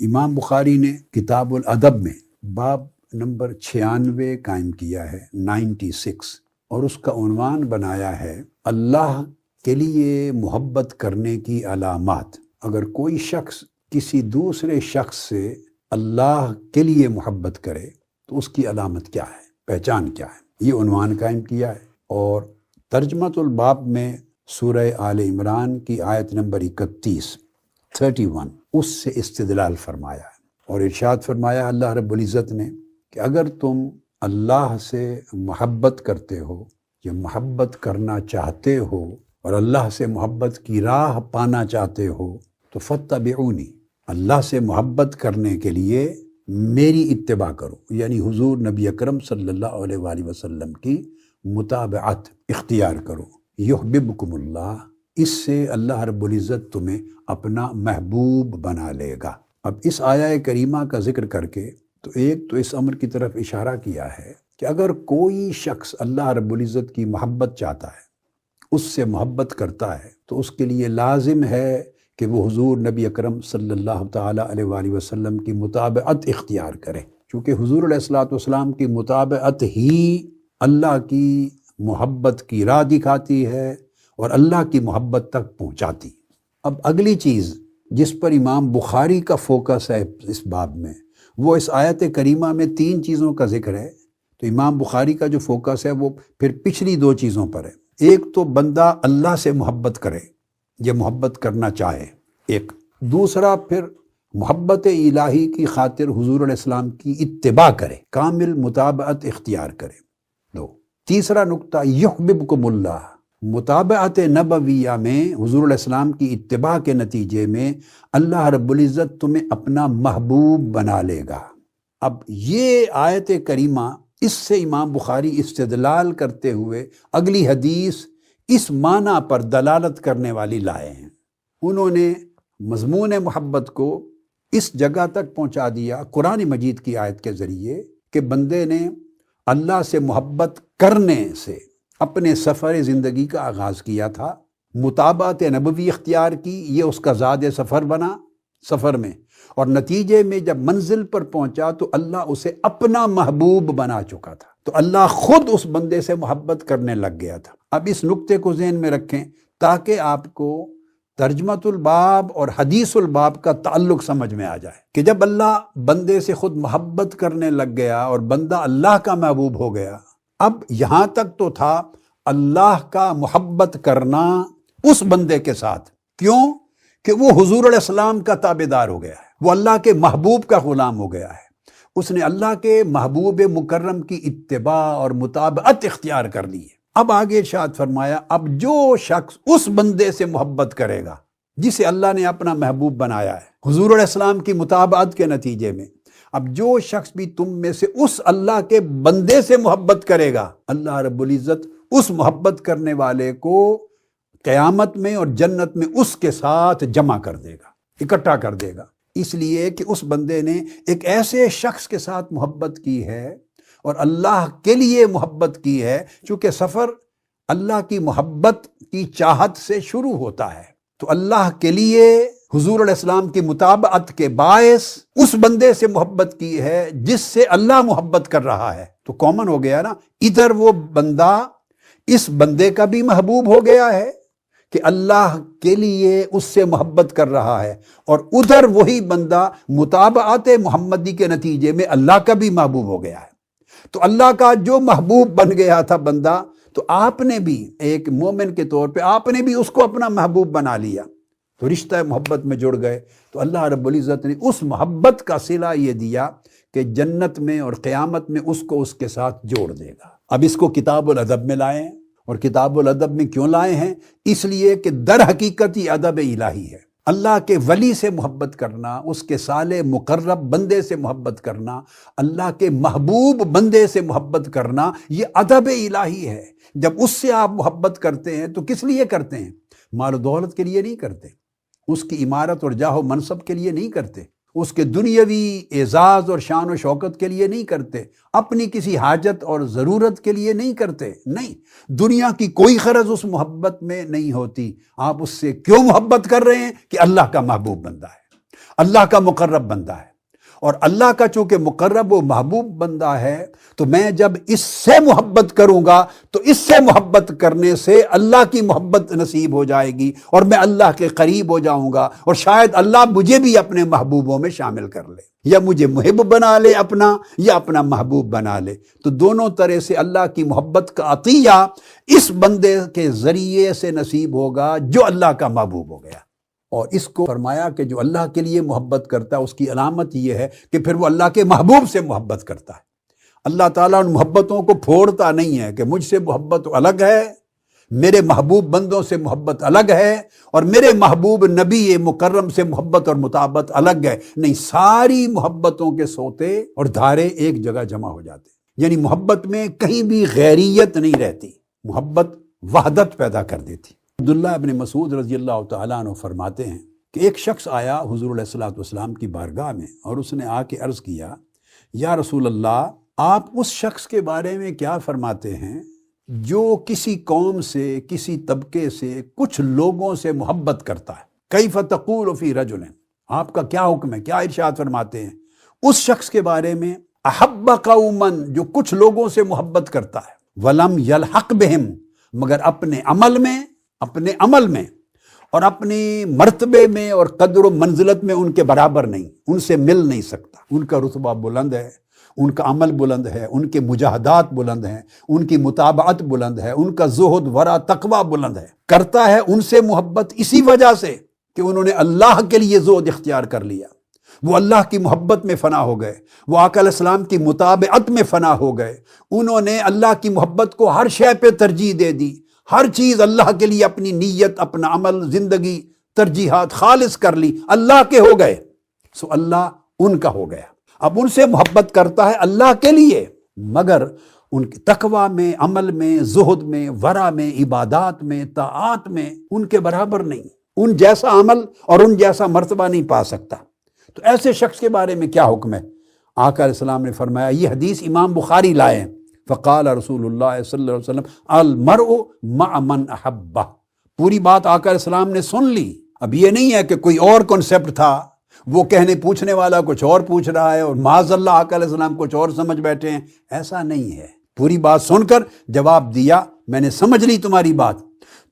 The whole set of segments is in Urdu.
امام بخاری نے کتاب الادب میں باب نمبر 96 قائم کیا ہے 96، اور اس کا عنوان بنایا ہے اللہ کے لیے محبت کرنے کی علامات۔ اگر کوئی شخص کسی دوسرے شخص سے اللہ کے لیے محبت کرے تو اس کی علامت کیا ہے، پہچان کیا ہے، یہ عنوان قائم کیا ہے۔ اور ترجمۃ الباب میں سورہ آل عمران کی آیت نمبر 31 اس سے استدلال فرمایا ہے، اور ارشاد فرمایا اللہ رب العزت نے کہ اگر تم اللہ سے محبت کرتے ہو یا محبت کرنا چاہتے ہو اور اللہ سے محبت کی راہ پانا چاہتے ہو تو فاتبعونی، اللہ سے محبت کرنے کے لیے میری اتباع کرو، یعنی حضور نبی اکرم صلی اللہ علیہ وآلہ وسلم کی متابعت اختیار کرو۔ یحببکم اللہ، اس سے اللہ رب العزت تمہیں اپنا محبوب بنا لے گا۔ اب اس آیہ کریمہ کا ذکر کر کے تو اس امر کی طرف اشارہ کیا ہے کہ اگر کوئی شخص اللہ رب العزت کی محبت چاہتا ہے، اس سے محبت کرتا ہے، تو اس کے لیے لازم ہے کہ وہ حضور نبی اکرم صلی اللہ تعالیٰ علیہ وآلہ وسلم کی متابعت اختیار کرے، چونکہ حضور علیہ الصلوۃ والسلام کی متابعت ہی اللہ کی محبت کی راہ دکھاتی ہے اور اللہ کی محبت تک پہنچاتی۔ اب اگلی چیز جس پر امام بخاری کا فوکس ہے اس باب میں، وہ اس آیت کریمہ میں 3 چیزوں کا ذکر ہے، تو امام بخاری کا جو فوکس ہے وہ پھر پچھلی 2 چیزوں پر ہے۔ ایک تو بندہ اللہ سے محبت کرے یا محبت کرنا چاہے، ایک دوسرا پھر محبت الہی کی خاطر حضور علیہ السلام کی اتباع کرے، کامل متابعت اختیار کرے، 2۔ تیسرا نقطہ یحببکم اللہ، متابعت نبویہ میں حضور علیہ السلام کی اتباع کے نتیجے میں اللہ رب العزت تمہیں اپنا محبوب بنا لے گا۔ اب یہ آیت کریمہ، اس سے امام بخاری استدلال کرتے ہوئے اگلی حدیث اس معنی پر دلالت کرنے والی لائے ہیں۔ انہوں نے مضمون محبت کو اس جگہ تک پہنچا دیا قرآن مجید کی آیت کے ذریعے کہ بندے نے اللہ سے محبت کرنے سے اپنے سفر زندگی کا آغاز کیا تھا، متابعت نبوی اختیار کی، یہ اس کا زاد سفر بنا سفر میں، اور نتیجے میں جب منزل پر پہنچا تو اللہ اسے اپنا محبوب بنا چکا تھا، تو اللہ خود اس بندے سے محبت کرنے لگ گیا تھا۔ اب اس نقطے کو ذہن میں رکھیں تاکہ آپ کو ترجمۃ الباب اور حدیث الباب کا تعلق سمجھ میں آ جائے کہ جب اللہ بندے سے خود محبت کرنے لگ گیا اور بندہ اللہ کا محبوب ہو گیا، اب یہاں تک تو تھا اللہ کا محبت کرنا اس بندے کے ساتھ، کیوں کہ وہ حضور علیہ السلام کا تابعدار ہو گیا ہے، وہ اللہ کے محبوب کا غلام ہو گیا ہے، اس نے اللہ کے محبوب مکرم کی اتباع اور متابعت اختیار کر لی ہے۔ اب آگے ارشاد فرمایا اب جو شخص اس بندے سے محبت کرے گا جسے اللہ نے اپنا محبوب بنایا ہے حضور علیہ السلام کی متابعت کے نتیجے میں، اب جو شخص بھی تم میں سے اس اللہ کے بندے سے محبت کرے گا، اللہ رب العزت اس محبت کرنے والے کو قیامت میں اور جنت میں اس کے ساتھ جمع کر دے گا، اکٹھا کر دے گا، اس لیے کہ اس بندے نے ایک ایسے شخص کے ساتھ محبت کی ہے اور اللہ کے لیے محبت کی ہے، چونکہ سفر اللہ کی محبت کی چاہت سے شروع ہوتا ہے، تو اللہ کے لیے حضور علیہ السلام کی متابعت کے باعث اس بندے سے محبت کی ہے جس سے اللہ محبت کر رہا ہے، تو کامن ہو گیا نا، ادھر وہ بندہ اس بندے کا بھی محبوب ہو گیا ہے کہ اللہ کے لیے اس سے محبت کر رہا ہے، اور ادھر وہی بندہ متابعت محمدی کے نتیجے میں اللہ کا بھی محبوب ہو گیا ہے، تو اللہ کا جو محبوب بن گیا تھا بندہ، تو آپ نے بھی ایک مومن کے طور پہ آپ نے بھی اس کو اپنا محبوب بنا لیا، تو رشتہ محبت میں جڑ گئے، تو اللہ رب العزت نے اس محبت کا صلہ یہ دیا کہ جنت میں اور قیامت میں اس کو اس کے ساتھ جوڑ دے گا۔ اب اس کو کتاب الادب میں لائے ہیں، اور کتاب الادب میں کیوں لائے ہیں؟ اس لیے کہ در حقیقت یہ ادب الہی ہے، اللہ کے ولی سے محبت کرنا، اس کے صالح مقرب بندے سے محبت کرنا، اللہ کے محبوب بندے سے محبت کرنا، یہ ادب الہی ہے۔ جب اس سے آپ محبت کرتے ہیں تو کس لیے کرتے ہیں؟ مال و دولت کے لیے نہیں کرتے، اس کی عمارت اور جاہ و منصب کے لیے نہیں کرتے، اس کے دنیاوی اعزاز اور شان و شوکت کے لیے نہیں کرتے، اپنی کسی حاجت اور ضرورت کے لیے نہیں کرتے، نہیں، دنیا کی کوئی غرض اس محبت میں نہیں ہوتی۔ آپ اس سے کیوں محبت کر رہے ہیں؟ کہ اللہ کا محبوب بندہ ہے۔ اللہ کا مقرب بندہ ہے، اور اللہ کا چونکہ مقرب و محبوب بندہ ہے تو میں جب اس سے محبت کروں گا تو اس سے محبت کرنے سے اللہ کی محبت نصیب ہو جائے گی اور میں اللہ کے قریب ہو جاؤں گا، اور شاید اللہ مجھے بھی اپنے محبوبوں میں شامل کر لے، یا مجھے محب بنا لے اپنا، یا اپنا محبوب بنا لے۔ تو دونوں طرح سے اللہ کی محبت کا عطیہ اس بندے کے ذریعے سے نصیب ہوگا جو اللہ کا محبوب ہو گیا۔ اور اس کو فرمایا کہ جو اللہ کے لیے محبت کرتا ہے اس کی علامت یہ ہے کہ پھر وہ اللہ کے محبوب سے محبت کرتا ہے۔ اللہ تعالیٰ ان محبتوں کو پھوڑتا نہیں ہے کہ مجھ سے محبت الگ ہے، میرے محبوب بندوں سے محبت الگ ہے، اور میرے محبوب نبی مکرم سے محبت اور مطابقت الگ ہے۔ نہیں، ساری محبتوں کے سوتے اور دھارے ایک جگہ جمع ہو جاتے، یعنی محبت میں کہیں بھی غیریت نہیں رہتی، محبت وحدت پیدا کر دیتی۔ عبداللہ ابن مسعود رضی اللہ تعالیٰ عنہ فرماتے ہیں کہ ایک شخص آیا حضور علیہ الصلوۃ والسلام کی بارگاہ میں، اور اس نے آ کے عرض کیا، یا رسول اللہ، آپ اس شخص کے بارے میں کیا فرماتے ہیں جو کسی قوم سے، کسی طبقے سے، کچھ لوگوں سے محبت کرتا ہے؟ کیف تقول فی رجل، آپ کا کیا حکم ہے، کیا ارشاد فرماتے ہیں اس شخص کے بارے میں احب قوما، جو کچھ لوگوں سے محبت کرتا ہے، ولم یلحق بہم، مگر اپنے عمل میں اور اپنی مرتبے میں اور قدر و منزلت میں ان کے برابر نہیں، ان سے مل نہیں سکتا۔ ان کا رتبہ بلند ہے، ان کا عمل بلند ہے، ان کے مجاہدات بلند ہیں، ان کی متابعت بلند ہے، ان کا زہد ورع تقوی بلند ہے، کرتا ہے ان سے محبت اسی وجہ سے کہ انہوں نے اللہ کے لیے زہد اختیار کر لیا، وہ اللہ کی محبت میں فنا ہو گئے، وہ آقا علیہ السلام کی متابعت میں فنا ہو گئے، انہوں نے اللہ کی محبت کو ہر شے پہ ترجیح دے دی، ہر چیز اللہ کے لیے اپنی نیت، اپنا عمل، زندگی، ترجیحات خالص کر لی، اللہ کے ہو گئے، سو اللہ ان کا ہو گیا۔ اب ان سے محبت کرتا ہے اللہ کے لیے، مگر ان کے تقوی میں، عمل میں، زہد میں، ورع میں، عبادات میں، طاعات میں ان کے برابر نہیں، ان جیسا عمل اور ان جیسا مرتبہ نہیں پا سکتا۔ تو ایسے شخص کے بارے میں کیا حکم ہے؟ آقا علیہ السلام نے فرمایا، یہ حدیث امام بخاری لائے ہیں، فقال رسول اللہ صلی اللہ علیہ وسلم المرء مع من احبہ۔ پوری بات آقا علیہ السلام نے سن لی، اب یہ نہیں ہے کہ کوئی اور کنسیپٹ تھا، وہ کہنے پوچھنے والا کچھ اور پوچھ رہا ہے اور معاذ اللہ آقا علیہ السلام کچھ اور سمجھ بیٹھے ہیں، ایسا نہیں ہے۔ پوری بات سن کر جواب دیا، میں نے سمجھ لی تمہاری بات،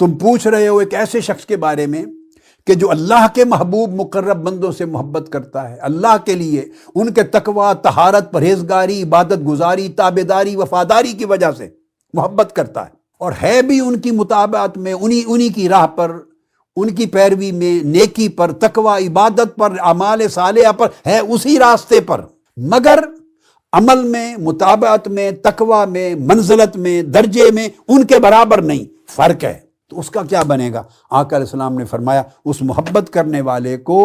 تم پوچھ رہے ہو ایک ایسے شخص کے بارے میں کہ جو اللہ کے محبوب مقرب بندوں سے محبت کرتا ہے، اللہ کے لیے ان کے تقوی، طہارت، پرہیزگاری، عبادت گزاری، تابعداری، وفاداری کی وجہ سے محبت کرتا ہے، اور ہے بھی ان کی مطابعت میں، انہی کی راہ پر، ان کی پیروی میں، نیکی پر، تقوی، عبادت پر، اعمال صالحہ پر، ہے اسی راستے پر، مگر عمل میں، مطابعت میں، تقوی میں، منزلت میں، درجے میں ان کے برابر نہیں، فرق ہے۔ تو اس کا کیا بنے گا؟ آقا علیہ السلام نے فرمایا، اس محبت کرنے والے کو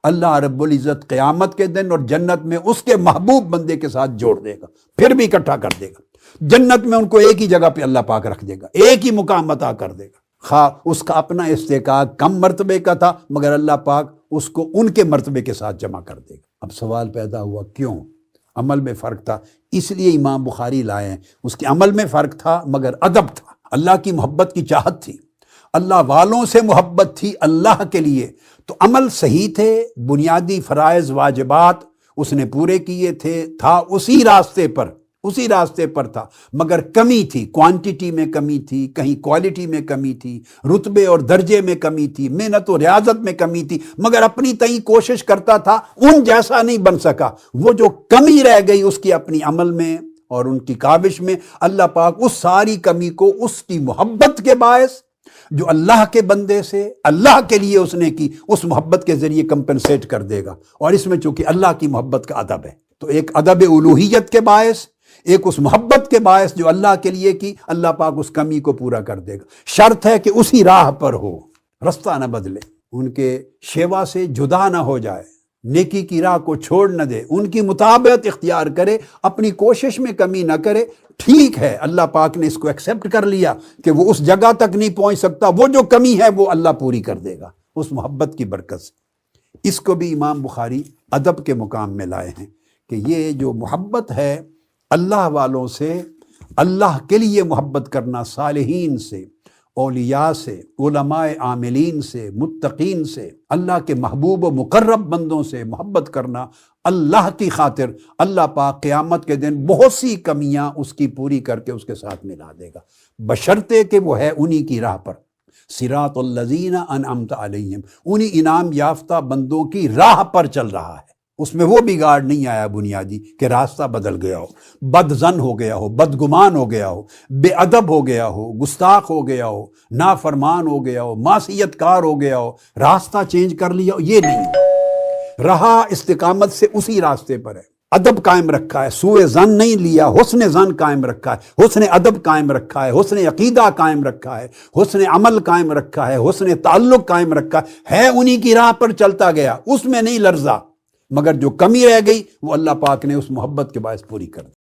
اللہ رب العزت قیامت کے دن اور جنت میں اس کے محبوب بندے کے ساتھ جوڑ دے گا، پھر بھی اکٹھا کر دے گا، جنت میں ان کو ایک ہی جگہ پہ اللہ پاک رکھ دے گا، ایک ہی مقام عطا کر دے گا، خواہ اس کا اپنا استحقاق کم مرتبے کا تھا مگر اللہ پاک اس کو ان کے مرتبے کے ساتھ جمع کر دے گا۔ اب سوال پیدا ہوا، کیوں؟ عمل میں فرق تھا، اس لیے امام بخاری لائے ہیں، اس کے عمل میں فرق تھا مگر ادب تھا، اللہ کی محبت کی چاہت تھی، اللہ والوں سے محبت تھی اللہ کے لیے، تو عمل صحیح تھے، بنیادی فرائض واجبات اس نے پورے کیے تھے، تھا اسی راستے پر تھا، مگر کمی تھی، کوانٹیٹی میں کمی تھی، کہیں کوالٹی میں کمی تھی، رتبے اور درجے میں کمی تھی، محنت و ریاضت میں کمی تھی، مگر اپنی تئیں کوشش کرتا تھا، ان جیسا نہیں بن سکا، وہ جو کمی رہ گئی اس کی اپنی عمل میں اور ان کی کاوش میں، اللہ پاک اس ساری کمی کو اس کی محبت کے باعث جو اللہ کے بندے سے اللہ کے لیے اس نے کی، اس محبت کے ذریعے کمپنسیٹ کر دے گا۔ اور اس میں چونکہ اللہ کی محبت کا ادب ہے، تو ایک ادب الوہیت کے باعث، ایک اس محبت کے باعث جو اللہ کے لیے کی، اللہ پاک اس کمی کو پورا کر دے گا۔ شرط ہے کہ اسی راہ پر ہو، رستہ نہ بدلے، ان کے شیوا سے جدا نہ ہو جائے، نیکی کی راہ کو چھوڑ نہ دے، ان کی مطابعت اختیار کرے، اپنی کوشش میں کمی نہ کرے۔ ٹھیک ہے، اللہ پاک نے اس کو ایکسیپٹ کر لیا کہ وہ اس جگہ تک نہیں پہنچ سکتا، وہ جو کمی ہے وہ اللہ پوری کر دے گا اس محبت کی برکت سے۔ اس کو بھی امام بخاری ادب کے مقام میں لائے ہیں کہ یہ جو محبت ہے اللہ والوں سے، اللہ کے لیے محبت کرنا، صالحین سے، اولیاء سے، علماء عاملین سے، متقین سے، اللہ کے محبوب و مقرب بندوں سے محبت کرنا اللہ کی خاطر، اللہ پاک قیامت کے دن بہت سی کمیاں اس کی پوری کر کے اس کے ساتھ ملا دے گا، بشرطے کہ وہ ہے انہی کی راہ پر، صراط الذین انعمت علیہم، انہی انعام یافتہ بندوں کی راہ پر چل رہا ہے۔ اس میں وہ بگاڑ نہیں آیا بنیادی کہ راستہ بدل گیا ہو، بد زن ہو گیا ہو، بدگمان ہو گیا ہو، بے ادب ہو گیا ہو، گستاخ ہو گیا ہو، نافرمان ہو گیا ہو، معصیت کار ہو گیا ہو، راستہ چینج کر لیا ہو، یہ نہیں، رہا استقامت سے اسی راستے پر ہے، ادب قائم رکھا ہے، سوء زن نہیں لیا، حسن زن قائم رکھا ہے، حسن ادب قائم رکھا ہے، حسن عقیدہ قائم رکھا ہے، حسن عمل قائم رکھا ہے، حسن تعلق قائم رکھا ہے انہی کی راہ پر چلتا گیا، اس میں نہیں لرزا، مگر جو کمی رہ گئی وہ اللہ پاک نے اس محبت کے باعث پوری کر دی۔